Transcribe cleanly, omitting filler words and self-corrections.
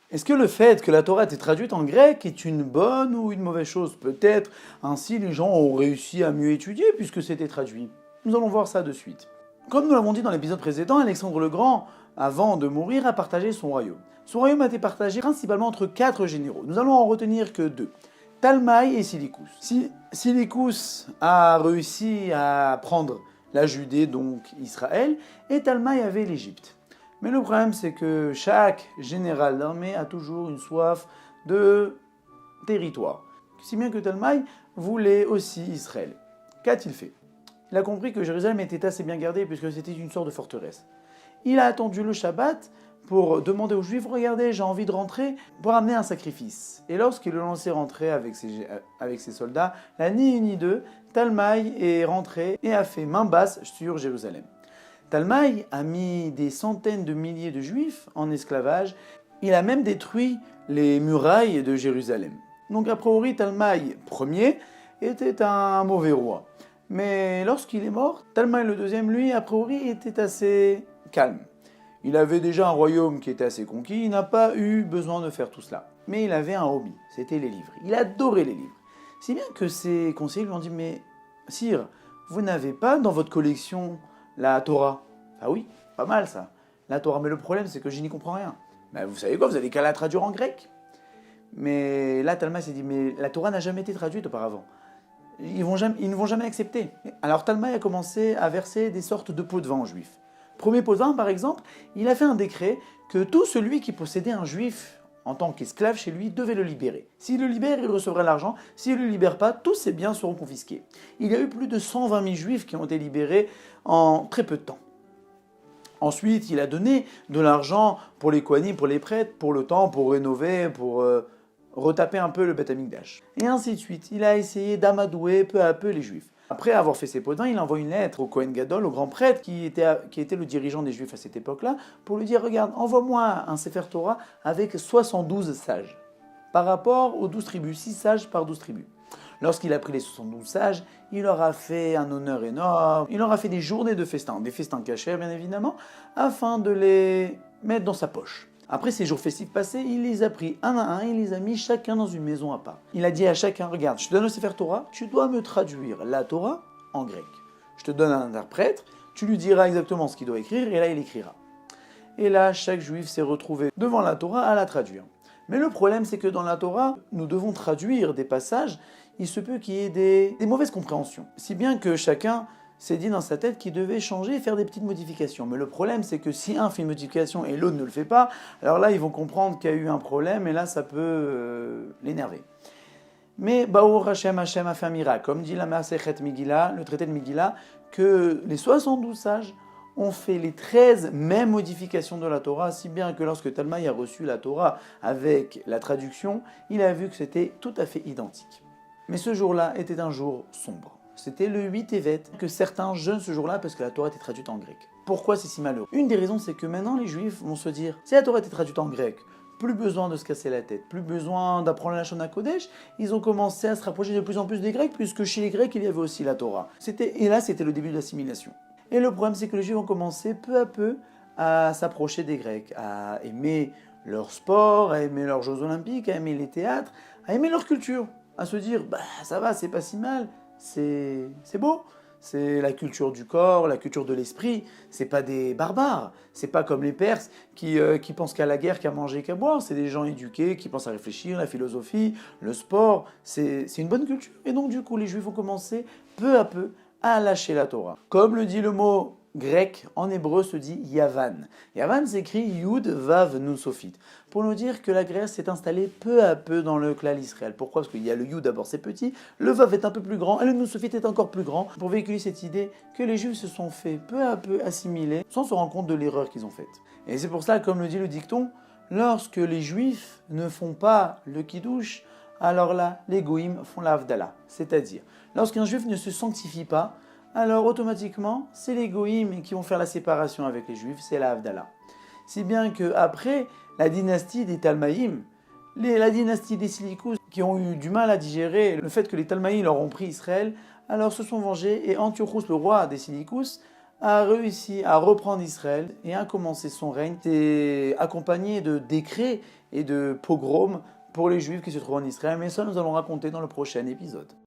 Est-ce que le fait que la Torah ait été traduite en grec est une bonne ou une mauvaise chose? Peut-être ainsi les gens ont réussi à mieux étudier puisque c'était traduit. Nous allons voir ça de suite. Comme nous l'avons dit dans l'épisode précédent, Alexandre le Grand, avant de mourir, a partagé son royaume. Son royaume a été partagé principalement entre 4 généraux. Nous allons en retenir que 2. Talmaï et Silikus. Silikus a réussi à prendre la Judée, donc Israël, et Talmaï avait l'Égypte. Mais le problème, c'est que chaque général d'armée a toujours une soif de territoire. Si bien que Talmaï voulait aussi Israël. Qu'a-t-il fait? Il a compris que Jérusalem était assez bien gardée puisque c'était une sorte de forteresse. Il a attendu le Shabbat pour demander aux Juifs, regardez, j'ai envie de rentrer pour amener un sacrifice. Et lorsqu'il le laissé rentrer avec ses soldats, là, ni une ni deux, Talmaï est rentré et a fait main basse sur Jérusalem. Talmaï a mis des centaines de milliers de Juifs en esclavage. Il a même détruit les murailles de Jérusalem. Donc a priori, Talmaï Ier était un mauvais roi. Mais lorsqu'il est mort, Talmaï le deuxième, lui, a priori, était assez calme. Il avait déjà un royaume qui était assez conquis, il n'a pas eu besoin de faire tout cela. Mais il avait un hobby, c'était les livres. Il adorait les livres. Si bien que ses conseillers lui ont dit, mais sire, vous n'avez pas dans votre collection la Torah? Ah oui, pas mal ça, la Torah. Mais le problème, c'est que je n'y comprends rien. Mais vous savez quoi, vous avez qu'à la traduire en grec. Mais là, Talmaï s'est dit, mais la Torah n'a jamais été traduite auparavant. Ils ne vont jamais accepter. Alors Talmaï a commencé à verser des sortes de pots de vin aux Juifs. Premier pot de vin, par exemple, il a fait un décret que tout celui qui possédait un Juif en tant qu'esclave chez lui devait le libérer. S'il le libère, il recevra l'argent. S'il ne le libère pas, tous ses biens seront confisqués. Il y a eu plus de 120 000 Juifs qui ont été libérés en très peu de temps. Ensuite, il a donné de l'argent pour les Kohanim, pour les prêtres, pour le temps, pour rénover, pour retaper un peu le Beth Amikdash. Et ainsi de suite. Il a essayé d'amadouer peu à peu les Juifs. Après avoir fait ses pots de vin, il envoie une lettre au Kohen Gadol, au grand prêtre, qui était le dirigeant des Juifs à cette époque-là, pour lui dire, regarde, envoie-moi un Sefer Torah avec 72 sages, par rapport aux 12 tribus, 6 sages par 12 tribus. Lorsqu'il a pris les 72 sages, il leur a fait un honneur énorme, il leur a fait des journées de festins, des festins cachés bien évidemment, afin de les mettre dans sa poche. Après ces jours festifs passés, il les a pris un à un, il les a mis chacun dans une maison à part. Il a dit à chacun, regarde, je te donne le Sefer Torah, tu dois me traduire la Torah en grec. Je te donne un interprète, tu lui diras exactement ce qu'il doit écrire, et là il écrira. Et là, chaque juif s'est retrouvé devant la Torah à la traduire. Mais le problème, c'est que dans la Torah, nous devons traduire des passages, il se peut qu'il y ait des mauvaises compréhensions. Si bien que chacun s'est dit dans sa tête qu'il devait changer et faire des petites modifications. Mais le problème, c'est que si un fait une modification et l'autre ne le fait pas, alors là, ils vont comprendre qu'il y a eu un problème et là, ça peut l'énerver. Mais Baour Hashem a fait un miracle. Comme dit la Masechet Megillah, le traité de Megillah, que les 72 sages ont fait les 13 mêmes modifications de la Torah, si bien que lorsque Talmaï a reçu la Torah avec la traduction, il a vu que c'était tout à fait identique. Mais ce jour-là était un jour sombre. C'était le 8 Tevet que certains jeûnent ce jour-là parce que la Torah était traduite en grec. Pourquoi c'est si malheureux? Une des raisons, c'est que maintenant les Juifs vont se dire, si la Torah était traduite en grec, plus besoin de se casser la tête, plus besoin d'apprendre la Shona Kodesh, ils ont commencé à se rapprocher de plus en plus des Grecs, puisque chez les Grecs, il y avait aussi la Torah. Et là, c'était le début de l'assimilation. Et le problème, c'est que les Juifs ont commencé peu à peu à s'approcher des Grecs, à aimer leur sport, à aimer leurs Jeux Olympiques, à aimer les théâtres, à aimer leur culture, à se dire, bah ça va, c'est pas si mal, c'est beau. C'est la culture du corps, la culture de l'esprit. C'est pas des barbares. C'est pas comme les Perses qui pensent qu'à la guerre, qu'à manger, qu'à boire. C'est des gens éduqués qui pensent à réfléchir, la philosophie, le sport. C'est une bonne culture. Et donc du coup, les Juifs ont commencé peu à peu à lâcher la Torah. Comme le dit le mot grec, en hébreu se dit Yavan. Yavan s'écrit Yud Vav Nun Sofit. Pour nous dire que la Grèce s'est installée peu à peu dans le clan Israël. Pourquoi? Parce qu'il y a le Yud d'abord, c'est petit, le Vav est un peu plus grand, et le Nun Sofit est encore plus grand, pour véhiculer cette idée que les Juifs se sont fait peu à peu assimiler, sans se rendre compte de l'erreur qu'ils ont faite. Et c'est pour ça, comme le dit le dicton, lorsque les Juifs ne font pas le Kiddush, alors là, les Goïms font la Havdalah. C'est-à-dire, lorsqu'un Juif ne se sanctifie pas, alors automatiquement, c'est les Goïms qui vont faire la séparation avec les Juifs, c'est la Havdalah. Si bien qu'après la dynastie des Talmaïm, la dynastie des Silikus, qui ont eu du mal à digérer le fait que les Talmaïm leur ont pris Israël, alors se sont vengés et Antiochus, le roi des Silikus, a réussi à reprendre Israël et a commencé son règne. C'est accompagné de décrets et de pogroms pour les Juifs qui se trouvent en Israël. Mais ça, nous allons raconter dans le prochain épisode.